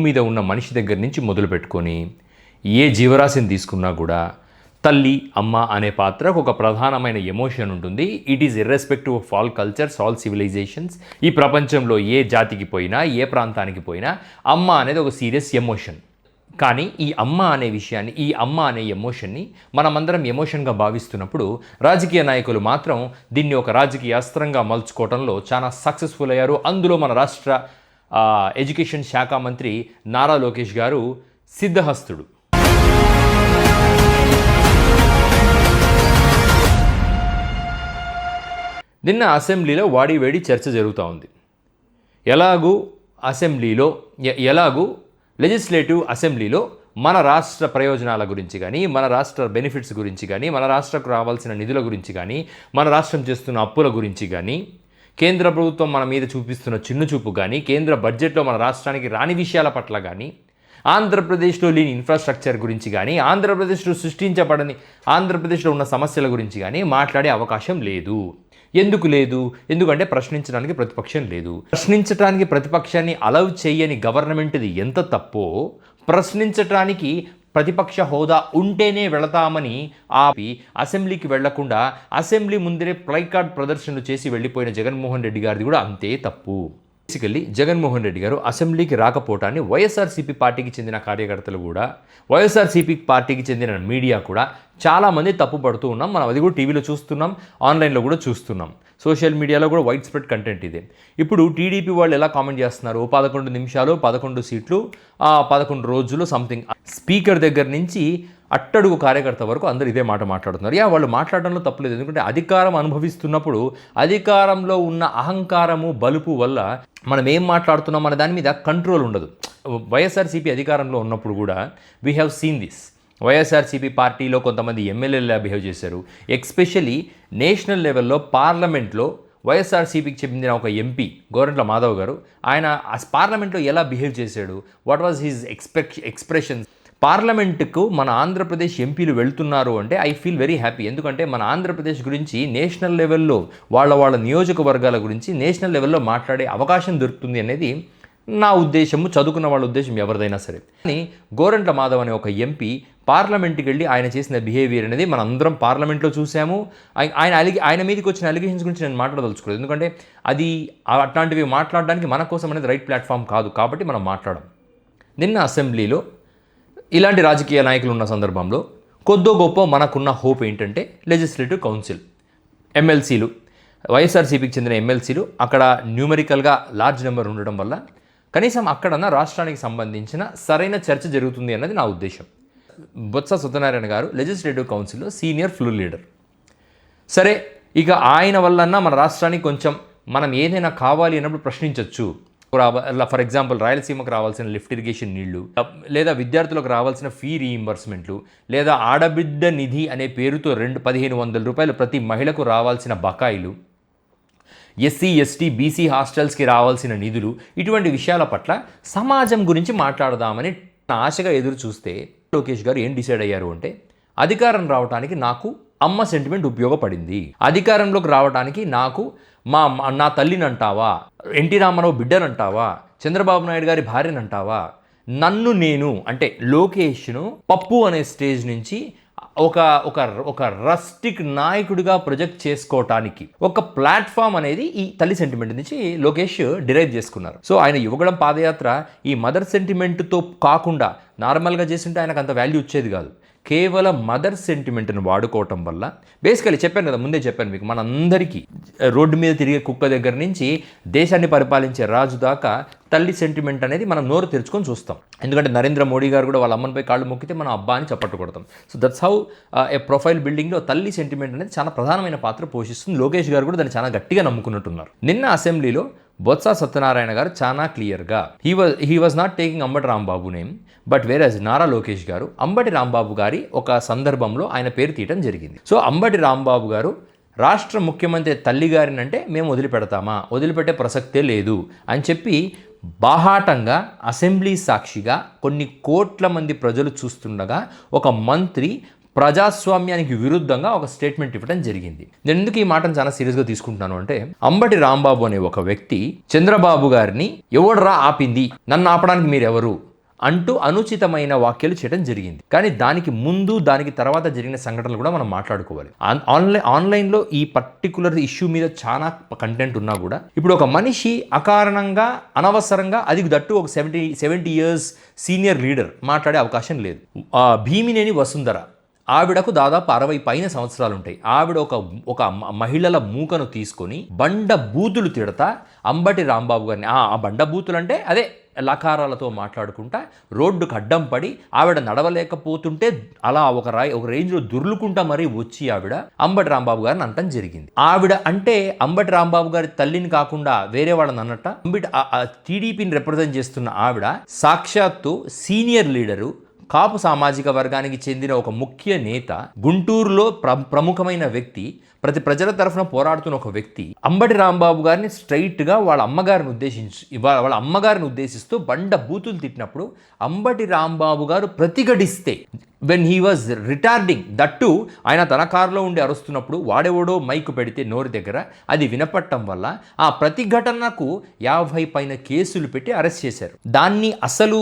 మీద ఉన్న మనిషి దగ్గర నుంచి మొదలు పెట్టుకొని ఏ జీవరాశిని తీసుకున్నా కూడా తల్లి అమ్మ అనే పాత్రకు ఒక ప్రధానమైన ఎమోషన్ ఉంటుంది. It is irrespective of all cultures, all civilisations. ఈ ప్రపంచంలో ఏ జాతికి పోయినా, ఏ ప్రాంతానికి పోయినా అమ్మ అనేది ఒక సీరియస్ ఎమోషన్. కానీ ఈ అమ్మ అనే విషయాన్ని, ఈ అమ్మ అనే ఎమోషన్ని మనమందరం ఎమోషన్గా భావిస్తున్నప్పుడు రాజకీయ నాయకులు మాత్రం దీన్ని ఒక రాజకీయ అస్త్రంగా మలుచుకోవడంలో చాలా సక్సెస్ఫుల్ అయ్యారు. అందులో మన రాష్ట్ర ఎడ్యుకేషన్ శాఖ మంత్రి నారా లోకేష్ గారు సిద్ధహస్తుడు. నిన్న అసెంబ్లీలో వాడివేడి చర్చ జరుగుతూ ఉంది. ఎలాగూ లెజిస్లేటివ్ అసెంబ్లీలో మన రాష్ట్ర ప్రయోజనాల గురించి కానీ, మన రాష్ట్ర బెనిఫిట్స్ గురించి కానీ, మన రాష్ట్రకు రావాల్సిన నిధుల గురించి కానీ, మన రాష్ట్రం చేస్తున్న అప్పుల గురించి కానీ, కేంద్ర ప్రభుత్వం మన మీద చూపిస్తున్న చిన్నుచూపు కానీ, కేంద్ర బడ్జెట్లో మన రాష్ట్రానికి రాని విషయాల పట్ల కానీ, ఆంధ్రప్రదేశ్లో లేని ఇన్ఫ్రాస్ట్రక్చర్ గురించి కానీ, ఆంధ్రప్రదేశ్లో సృష్టించబడని ఆంధ్రప్రదేశ్లో ఉన్న సమస్యల గురించి కానీ మాట్లాడే అవకాశం లేదు. ఎందుకు లేదు? ఎందుకంటే ప్రశ్నించడానికి ప్రతిపక్షం లేదు. ప్రశ్నించడానికి ప్రతిపక్షాన్ని అలౌ చేయని గవర్నమెంట్ది ఎంత తప్పో, ప్రశ్నించడానికి ప్రతిపక్ష హోదా ఉంటేనే వెళతామని ఆపి అసెంబ్లీకి వెళ్లకుండా అసెంబ్లీ ముందరే ప్లైకార్డ్ ప్రదర్శనలు చేసి వెళ్ళిపోయిన జగన్మోహన్ రెడ్డి గారిది కూడా అంతే తప్పు. బేసికల్లీ జగన్మోహన్ రెడ్డి గారు అసెంబ్లీకి రాకపోవటాన్ని వైఎస్ఆర్సీపీ పార్టీకి చెందిన కార్యకర్తలు కూడా, వైఎస్ఆర్సీపీ పార్టీకి చెందిన మీడియా కూడా చాలామంది తప్పు పడుతూ ఉన్నాం. మనం అది కూడా టీవీలో చూస్తున్నాం, ఆన్లైన్లో కూడా చూస్తున్నాం, సోషల్ మీడియాలో కూడా వైడ్ స్ప్రెడ్ కంటెంట్ ఇదే. ఇప్పుడు టీడీపీ వాళ్ళు ఎలా కామెంట్ చేస్తున్నారు? 11 నిమిషాలు, 11 సీట్లు, 11 రోజులు సంథింగ్. స్పీకర్ దగ్గర నుంచి అట్టడుగు కార్యకర్త వరకు అందరూ ఇదే మాట మాట్లాడుతున్నారు. వాళ్ళు మాట్లాడడంలో తప్పులేదు. ఎందుకంటే అధికారం అనుభవిస్తున్నప్పుడు అధికారంలో ఉన్న అహంకారము, బలుపు వల్ల మనం ఏం మాట్లాడుతున్నాం అనే దాని మీద కంట్రోల్ ఉండదు. వైఎస్ఆర్సీపీ అధికారంలో ఉన్నప్పుడు కూడా we have seen this. YSRCP పార్టీలో కొంతమంది ఎమ్మెల్యేలా బిహేవ్ చేశారు. ఎస్పెషలీ నేషనల్ లెవెల్లో పార్లమెంట్లో వైఎస్ఆర్సీపీకి చెందిన ఒక ఎంపీ గోరంట్ల మాధవ్ గారు, ఆయన పార్లమెంట్లో ఎలా బిహేవ్ చేశాడు, వాట్ వాజ్ హిజ్ ఎక్స్ప్రెషన్స్. పార్లమెంటుకు మన ఆంధ్రప్రదేశ్ ఎంపీలు వెళ్తున్నారు అంటే ఐ ఫీల్ వెరీ హ్యాపీ. ఎందుకంటే మన ఆంధ్రప్రదేశ్ గురించి నేషనల్ లెవెల్లో వాళ్ళ నియోజకవర్గాల గురించి నేషనల్ లెవెల్లో మాట్లాడే అవకాశం దొరుకుతుంది అనేది నా ఉద్దేశము, చదువుకున్న వాళ్ళ ఉద్దేశం ఎవరిదైనా సరే. కానీ గోరంట్ల మాధవ్ అనే ఒక ఎంపీ పార్లమెంట్కి వెళ్ళి ఆయన చేసిన బిహేవియర్ అనేది మనం అందరం పార్లమెంట్లో చూసాము. ఆయన మీదకి వచ్చిన అలిగేషన్స్ గురించి నేను మాట్లాడదలుచుకోలేదు. ఎందుకంటే అది అట్లాంటివి మాట్లాడడానికి మన కోసం అనేది రైట్ ప్లాట్ఫామ్ కాదు. కాబట్టి మనం మాట్లాడం. నిన్న అసెంబ్లీలో ఇలాంటి రాజకీయ నాయకులు ఉన్న సందర్భంలో కొద్దో గొప్ప మనకున్న హోప్ ఏంటంటే లెజిస్లేటివ్ కౌన్సిల్ ఎమ్మెల్సీలు, వైఎస్ఆర్సీపీకి చెందిన ఎమ్మెల్సీలు అక్కడ న్యూమరికల్గా లార్జ్ నెంబర్ ఉండడం వల్ల కనీసం అక్కడన్నా రాష్ట్రానికి సంబంధించిన సరైన చర్చ జరుగుతుంది అన్నది నా ఉద్దేశం. బొత్స సత్యనారాయణ గారు లెజిస్లేటివ్ కౌన్సిల్లో సీనియర్ ఫ్లోర్ లీడర్. సరే, ఇక ఆయన వల్లన్నా మన రాష్ట్రానికి కొంచెం మనం ఏదైనా కావాలి అన్నప్పుడు ప్రశ్నించవచ్చు. ఫర్ ఎగ్జాంపుల్ రాయలసీమకు రావాల్సిన లిఫ్ట్ ఇరిగేషన్ నీళ్లు, లేదా విద్యార్థులకు రావాల్సిన ఫీ రీయింబర్స్మెంట్లు, లేదా ఆడబిడ్డ నిధి అనే పేరుతో 1,500 రూపాయలు ప్రతి మహిళకు రావాల్సిన బకాయిలు, ఎస్సీ ఎస్టీ బీసీ హాస్టల్స్కి రావాల్సిన నిధులు, ఇటువంటి విషయాల పట్ల సమాజం గురించి మాట్లాడదామని ఆశగా ఎదురు చూస్తే లోకేష్ గారు ఏం డిసైడ్ అయ్యారు అంటే, అధికారం రావడానికి నాకు అమ్మ సెంటిమెంట్ ఉపయోగపడింది, అధికారంలోకి రావడానికి నాకు నా తల్లిని అంటావా, ఎన్టీ రామారావు బిడ్డనంటావా, చంద్రబాబు నాయుడు గారి భార్యనంటావా, నన్ను నేను అంటే లోకేష్ను పప్పు అనే స్టేజ్ నుంచి ఒక రస్టిక్ నాయకుడిగా ప్రొజెక్ట్ చేసుకోవటానికి ఒక ప్లాట్ఫామ్ అనేది ఈ తల్లి సెంటిమెంట్ నుంచి లోకేష్ డిరైవ్ చేసుకున్నారు. సో ఆయన యువగళం పాదయాత్ర ఈ మదర్ సెంటిమెంట్తో కాకుండా నార్మల్గా చేస్తుంటే ఆయనకు అంత వాల్యూ వచ్చేది కాదు. కేవలం మదర్ సెంటిమెంట్ని వాడుకోవటం వల్ల, బేసికలీ చెప్పాను కదా, ముందే చెప్పాను మీకు, మనందరికీ రోడ్డు మీద తిరిగే కుక్క దగ్గర నుంచి దేశాన్ని పరిపాలించే రాజు దాకా తల్లి సెంటిమెంట్ అనేది మనం నోరు తెరుచుకొని చూస్తాం. ఎందుకంటే నరేంద్ర మోడీ గారు కూడా వాళ్ళ అమ్మనిపై కాళ్ళు మొక్కితే మనం అబ్బా అని చప్పట్టు కొడతాం. So that's how A profile బిల్డింగ్లో తల్లి సెంటిమెంట్ అనేది చాలా ప్రధానమైన పాత్ర పోషిస్తుంది. లోకేష్ గారు కూడా దాన్ని చాలా గట్టిగా నమ్ముకున్నట్టున్నారు. నిన్న అసెంబ్లీలో బొత్స సత్యనారాయణ గారు చాలా క్లియర్గా he was not taking Ambati Rambabu name, but whereas Nara Lokesh గారు అంబటి రాంబాబు గారి ఒక సందర్భంలో ఆయన పేరు తీయడం జరిగింది. సో అంబటి రాంబాబు గారు రాష్ట్ర ముఖ్యమంత్రి తల్లి గారిని అంటే మేము వదిలిపెడతామా, వదిలిపెట్టే ప్రసక్తే లేదు అని చెప్పి బాహాటంగా అసెంబ్లీ సాక్షిగా కొన్ని కోట్ల మంది ప్రజలు చూస్తుండగా ఒక మంత్రి ప్రజాస్వామ్యానికి విరుద్ధంగా ఒక స్టేట్మెంట్ ఇవ్వడం జరిగింది. నేను ఎందుకు ఈ మాటను చాలా సీరియస్గా తీసుకుంటున్నాను అంటే, అంబటి రాంబాబు అనే ఒక వ్యక్తి చంద్రబాబు గారిని ఎవడ్రా ఆపింది, నన్ను ఆపడానికి మీరెవరు, అంటూ అనుచితమైన వ్యాఖ్యలు చేయడం జరిగింది. కానీ దానికి ముందు దానికి తర్వాత జరిగిన సంఘటనలు కూడా మనం మాట్లాడుకోవాలి. ఆన్లైన్లో ఈ పర్టికులర్ ఇష్యూ మీద చాలా కంటెంట్ ఉన్నా కూడా ఇప్పుడు ఒక మనిషి అకారణంగా అనవసరంగా అది దట్టు ఒక 70 years సీనియర్ లీడర్ మాట్లాడే అవకాశం లేదు. భీమినేని వసుంధర ఆవిడకు దాదాపు 60 పైన సంవత్సరాలు ఉంటాయి. ఆవిడ ఒక మహిళల మూకను తీసుకొని బండ బూతులు తిడతా అంబటి రాంబాబు గారిని, ఆ బండ బూతులు అంటే అదే లకారాలతో మాట్లాడుకుంటా రోడ్డుకు అడ్డం పడి ఆవిడ నడవలేకపోతుంటే అలా ఒక రేంజ్లో దుర్లుకుంటా మరీ వచ్చి ఆవిడ అంబటి రాంబాబు గారిని అనటం జరిగింది. ఆవిడ అంటే అంబటి రాంబాబు గారి తల్లిని కాకుండా వేరే వాళ్ళని అన్నట్ట. టీడీపీని రిప్రజెంట్ చేస్తున్న ఆవిడ సాక్షాత్తు సీనియర్ లీడరు, కాపు సామాజిక వర్గానికి చెందిన ఒక ముఖ్య నేత, గుంటూరులో ప్రముఖమైన వ్యక్తి, ప్రతి ప్రజల తరఫున పోరాడుతున్న ఒక వ్యక్తి అంబటి రాంబాబు గారిని స్ట్రైట్గా వాళ్ళ అమ్మగారిని ఉద్దేశిస్తూ బండ బూతులు తిట్టినప్పుడు అంబటి రాంబాబు గారు ప్రతిఘటిస్తే when he was retorting that ఆయన తన కారులో ఉండి అరుస్తున్నప్పుడు వాడెవడో మైకు పెడితే నోరు దగ్గర అది వినపట్టడం వల్ల ఆ ప్రతిఘటనకు 50 పైన కేసులు పెట్టి అరెస్ట్ చేశారు. దాన్ని అసలు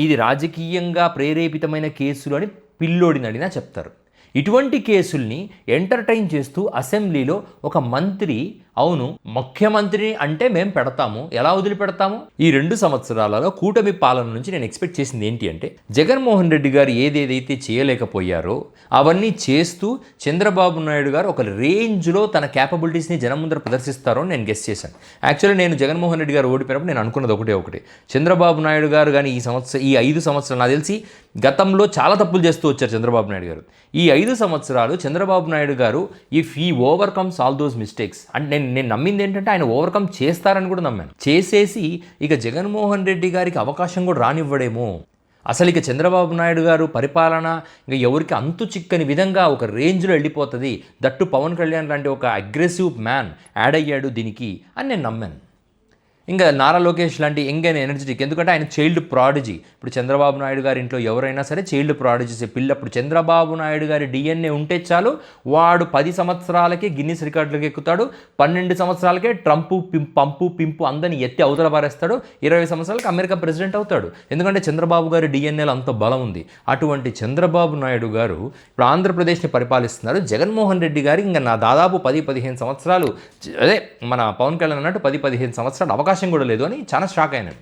ఇది రాజకీయంగా ప్రేరేపితమైన కేసులు అని పిల్లోడిని అడిగినా చెప్తారు. ఇటువంటి కేసుల్ని ఎంటర్టైన్ చేస్తూ అసెంబ్లీలో ఒక మంత్రి, అవును ముఖ్యమంత్రి అంటే మేము పెడతాము, ఎలా వదిలిపెడతాము? ఈ 2 సంవత్సరాలలో కూటమి పాలన నుంచి నేను ఎక్స్పెక్ట్ చేసింది ఏంటి అంటే జగన్మోహన్ రెడ్డి గారు ఏదేదైతే చేయలేకపోయారో అవన్నీ చేస్తూ చంద్రబాబు నాయుడు గారు ఒక రేంజ్లో తన క్యాపబిలిటీస్ని జనం ముందర ప్రదర్శిస్తారో అని నేను గెస్ చేశాను. యాక్చువల్లీ నేను జగన్మోహన్ రెడ్డి గారు ఓడిపోయినప్పుడు నేను అనుకున్నది ఒకటే, చంద్రబాబు నాయుడు గారు కానీ ఈ 5 సంవత్సరాలు నాకు తెలిసి గతంలో చాలా తప్పులు చేస్తూ వచ్చారు చంద్రబాబు నాయుడు గారు. ఈ 5 సంవత్సరాలు చంద్రబాబు నాయుడు గారు if he overcomes all those mistakes అంటే నేను నమ్మింది ఏంటంటే ఆయన ఓవర్కమ్ చేస్తారని కూడా నమ్మాను. చేసేసి ఇక జగన్మోహన్ రెడ్డి గారికి అవకాశం కూడా రానివ్వడేమో, అసలు ఇక చంద్రబాబు నాయుడు గారు పరిపాలన ఇక ఎవరికి అంతు చిక్కని విధంగా ఒక రేంజ్లో వెళ్ళిపోతుంది, దట్టు పవన్ కళ్యాణ్ లాంటి ఒక అగ్రెసివ్ మ్యాన్ యాడ్ అయ్యాడు దీనికి అని నేను నమ్మాను. ఇంకా నారా లోకేష్ లాంటి యంగ్ అండ్ ఎనర్జెటిక్, ఎందుకంటే ఆయన చైల్డ్ ప్రాడిజీ. ఇప్పుడు చంద్రబాబు నాయుడు గారి ఇంట్లో ఎవరైనా సరే చైల్డ్ ప్రాడిజీసే పిల్లప్పుడు చంద్రబాబు నాయుడు గారి డిఎన్ఏ ఉంటే చాలు వాడు 10 సంవత్సరాలకే గిన్నిస్ రికార్డులకు ఎక్కుతాడు, 12 సంవత్సరాలకే ట్రంపు పింపు అందరిని ఎత్తి అవతల పారేస్తాడు, 20 సంవత్సరాలకి అమెరికా ప్రెసిడెంట్ అవుతాడు. ఎందుకంటే చంద్రబాబు గారి డిఎన్ఏలో అంత బలం ఉంది. అటువంటి చంద్రబాబు నాయుడు గారు ఇప్పుడు ఆంధ్రప్రదేశ్ని పరిపాలిస్తున్నారు. జగన్మోహన్ రెడ్డి గారికి ఇంకా నా దాదాపు 10-15 సంవత్సరాలు, అదే మన పవన్ కళ్యాణ్ అన్నట్టు 10-15 సంవత్సరాలు అవకాశం కూడా లేదు అని చాలా షాక్ అయినాను.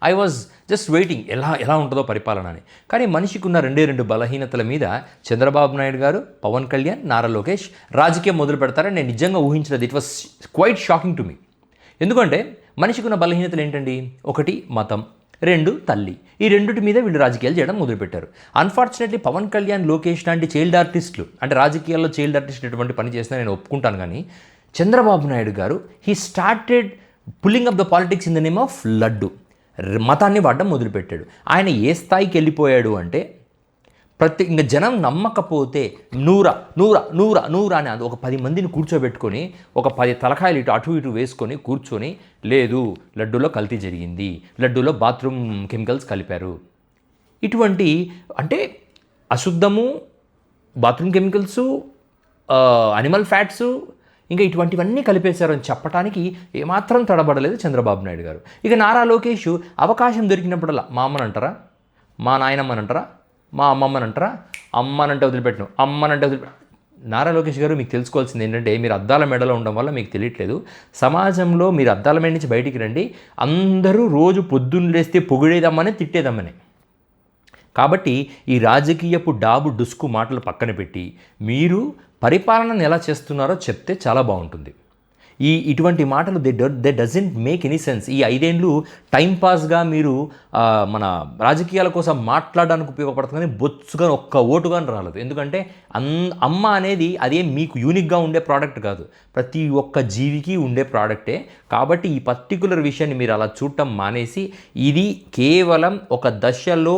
ఐ వాజ్ జస్ట్ వెయిటింగ్ ఎలా ఉంటుందో పరిపాలన అని. కానీ మనిషికి ఉన్న 2 బలహీనతల మీద చంద్రబాబు నాయుడు గారు, పవన్ కళ్యాణ్, నారా లోకేష్ రాజకీయం మొదలు పెడతారని నేను నిజంగా ఊహించలేదు. It was quite shocking to me. ఎందుకంటే మనిషికి ఉన్న బలహీనతలు ఏంటండి? 1 మతం, 2 తల్లి. ఈ 2 మీద వీళ్ళు రాజకీయాలు చేయడం మొదలుపెట్టారు. అన్ఫార్చునేట్లీ పవన్ కళ్యాణ్, లోకేష్ లాంటి చైల్డ్ ఆర్టిస్టులు, అంటే రాజకీయాల్లో చైల్డ్ ఆర్టిస్ట్ ఎటువంటి పని చేసినా నేను ఒప్పుకుంటాను. కానీ చంద్రబాబు నాయుడు గారు he started pulling up the politics in the name of laddu, మతాన్ని వాడడం మొదలుపెట్టాడు. ఆయన ఏ స్థాయికి వెళ్ళిపోయాడు అంటే ఇంకా జనం నమ్మకపోతే నూరా అని ఒక 10 మందిని కూర్చోబెట్టుకొని ఒక 10 తలకాయలు అటు ఇటు వేసుకొని కూర్చొని, లేదు లడ్డూలో కల్తీ జరిగింది, లడ్డూలో బాత్రూమ్ కెమికల్స్ కలిపారు, ఇటువంటి అంటే అశుద్ధము, బాత్రూమ్ కెమికల్సు, అనిమల్ ఫ్యాట్సు, ఇంకా ఇటువంటివన్నీ కలిపేశారని చెప్పడానికి ఏమాత్రం తడబడలేదు చంద్రబాబు నాయుడు గారు. ఇక నారా లోకేష్ అవకాశం దొరికినప్పుడల్లా మా అమ్మనంటారా, మా నాయనమ్మనంటారా, మా అమ్మమ్మనంటారా, అమ్మనంటే వదిలిపెట్టను, అమ్మనంటే నారా లోకేష్ గారు మీకు తెలుసుకోవాల్సింది ఏంటంటే మీరు అద్దాల మెడలో ఉండడం వల్ల మీకు తెలియట్లేదు. సమాజంలో మీరు అద్దాల మెడ నుంచి బయటికి రండి, అందరూ రోజు పొద్దున్న లేస్తే పొగిడేదమ్మనే తిట్టేదమ్మనే. కాబట్టి ఈ రాజకీయపు డాబు డుస్కు మాటలు పక్కన పెట్టి మీరు పరిపాలనను ఎలా చేస్తున్నారో చెప్తే చాలా బాగుంటుంది. ఇటువంటి మాటలు they doesn't make any sense. ఈ 5 ఏళ్ళు టైంపాస్గా మీరు మన రాజకీయాల కోసం మాట్లాడడానికి ఉపయోగపడుతుంది, కానీ బొత్సుగా ఒక్క ఓటుగాని రాలేదు. ఎందుకంటే అమ్మ అనేది అదే మీకు యూనిక్గా ఉండే ప్రోడక్ట్ కాదు, ప్రతి ఒక్క జీవికి ఉండే ప్రోడక్టే. కాబట్టి ఈ పర్టికులర్ విషయాన్ని మీరు అలా చూడటం మానేసి ఇది కేవలం ఒక దశలో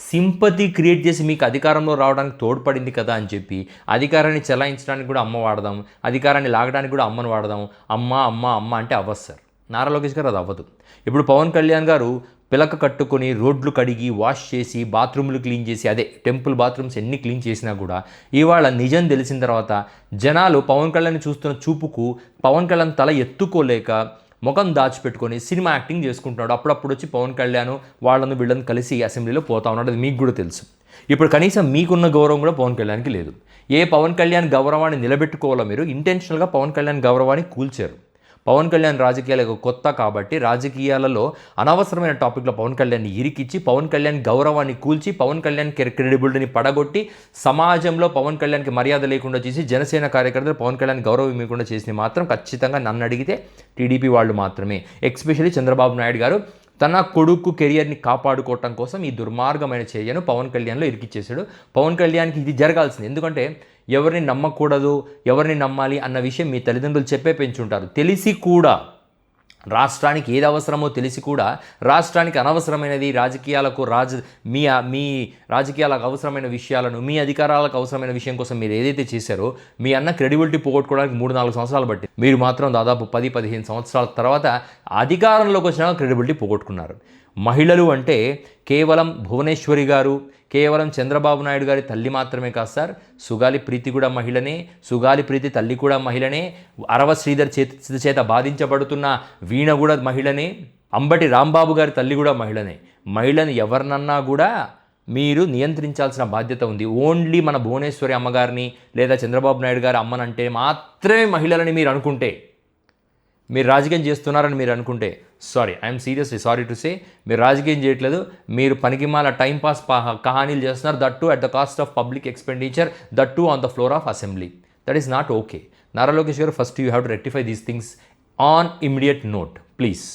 సింపతి క్రియేట్ చేసి మీకు అధికారంలో రావడానికి తోడ్పడింది కదా అని చెప్పి అధికారాన్ని చెలాయించడానికి కూడా అమ్మ వాడదాం, అధికారాన్ని లాగడానికి కూడా అమ్మను వాడదాం, అమ్మ అంటే అవ్వదు సార్. నారా లోకేష్ గారు అది అవ్వదు. ఇప్పుడు పవన్ కళ్యాణ్ గారు పిలక కట్టుకొని రోడ్లు కడిగి వాష్ చేసి బాత్రూమ్లు క్లీన్ చేసి, అదే టెంపుల్ బాత్రూమ్స్ ఎన్ని క్లీన్ చేసినా కూడా ఇవాళ నిజం తెలిసిన తర్వాత జనాలు పవన్ కళ్యాణ్ చూస్తున్న చూపుకు పవన్ కళ్యాణ్ తల ఎత్తుకోలేక ముఖం దాచిపెట్టుకొని సినిమా యాక్టింగ్ చేసుకుంటున్నాడు. అప్పుడప్పుడు వచ్చి పవన్ కళ్యాణ్ వాళ్ళను వీళ్ళని కలిసి అసెంబ్లీలో పోతా ఉన్నాడు. అది మీకు కూడా తెలుసు. ఇప్పుడు కనీసం మీకున్న గౌరవం కూడా పవన్ కళ్యాణ్కి లేదు. పవన్ కళ్యాణ్ గౌరవాన్ని నిలబెట్టుకోవాలో మీరు ఇంటెన్షనల్గా పవన్ కళ్యాణ్ గౌరవాన్ని కూల్చారు. పవన్ కళ్యాణ్ రాజకీయాలకు కొత్త కాబట్టి రాజకీయాలలో అనవసరమైన టాపిక్లో పవన్ కళ్యాణ్ని ఇరికిచ్చి పవన్ కళ్యాణ్ గౌరవాన్ని కూల్చి పవన్ కళ్యాణ్ క్రెడిబిలిటీని పడగొట్టి సమాజంలో పవన్ కళ్యాణ్కి మర్యాద లేకుండా చేసి జనసేన కార్యకర్తలు పవన్ కళ్యాణ్ గౌరవం ఇవ్వకుండా చేసింది మాత్రం ఖచ్చితంగా నన్ను అడిగితే టీడీపీ వాళ్ళు మాత్రమే. ఎస్పెషల్లీ చంద్రబాబు నాయుడు గారు తన కొడుకు కెరియర్ని కాపాడుకోవటం కోసం ఈ దుర్మార్గమైన చర్యను పవన్ కళ్యాణ్లో ఇరికిచ్చేశాడు. పవన్ కళ్యాణ్కి ఇది జరగాల్సింది. ఎందుకంటే ఎవరిని నమ్మకూడదు, ఎవరిని నమ్మాలి అన్న విషయం మీ తల్లిదండ్రులు చెప్పే పెంచుంటారు. తెలిసి కూడా రాష్ట్రానికి ఏది అవసరమో తెలిసి కూడా రాష్ట్రానికి అనవసరమైనది రాజకీయాలకు మీ రాజకీయాలకు అవసరమైన విషయాలను మీ అధికారాలకు అవసరమైన విషయం కోసం మీరు ఏదైతే చేశారో మీ అన్న క్రెడిబిలిటీ పోగొట్టుకోవడానికి 3-4 సంవత్సరాలు బట్టి మీరు మాత్రం దాదాపు 10-15 సంవత్సరాల తర్వాత అధికారంలోకి వచ్చినా క్రెడిబిలిటీ పోగొట్టుకున్నారు. మహిళలు అంటే కేవలం భువనేశ్వరి గారు, కేవలం చంద్రబాబు నాయుడు గారి తల్లి మాత్రమే కాదు సార్. సుగాలి ప్రీతి కూడా మహిళనే, సుగాలి ప్రీతి తల్లి కూడా మహిళనే, అరవ శ్రీధర్ చేత బాధించబడుతున్న వీణ కూడా మహిళనే, అంబటి రాంబాబు గారి తల్లి కూడా మహిళనే. మహిళని ఎవరినన్నా కూడా మీరు నియంత్రించాల్సిన బాధ్యత ఉంది. ఓన్లీ మన భువనేశ్వరి అమ్మగారిని లేదా చంద్రబాబు నాయుడు గారి అమ్మనంటే మాత్రమే మహిళలని మీరు అనుకుంటే, మీరు రాజకీయం చేస్తున్నారని మీరు అనుకుంటే I'm seriously sorry to say మీరు రాజకీయం చేయట్లేదు. మీరు పనికిమాల టైంపాస్ కహానీలు చేస్తున్నారు. That too at the cost of public expenditure, that too on the floor of assembly. That is not okay. Nara Lokesh గారు, first you have to rectify these things on immediate note please.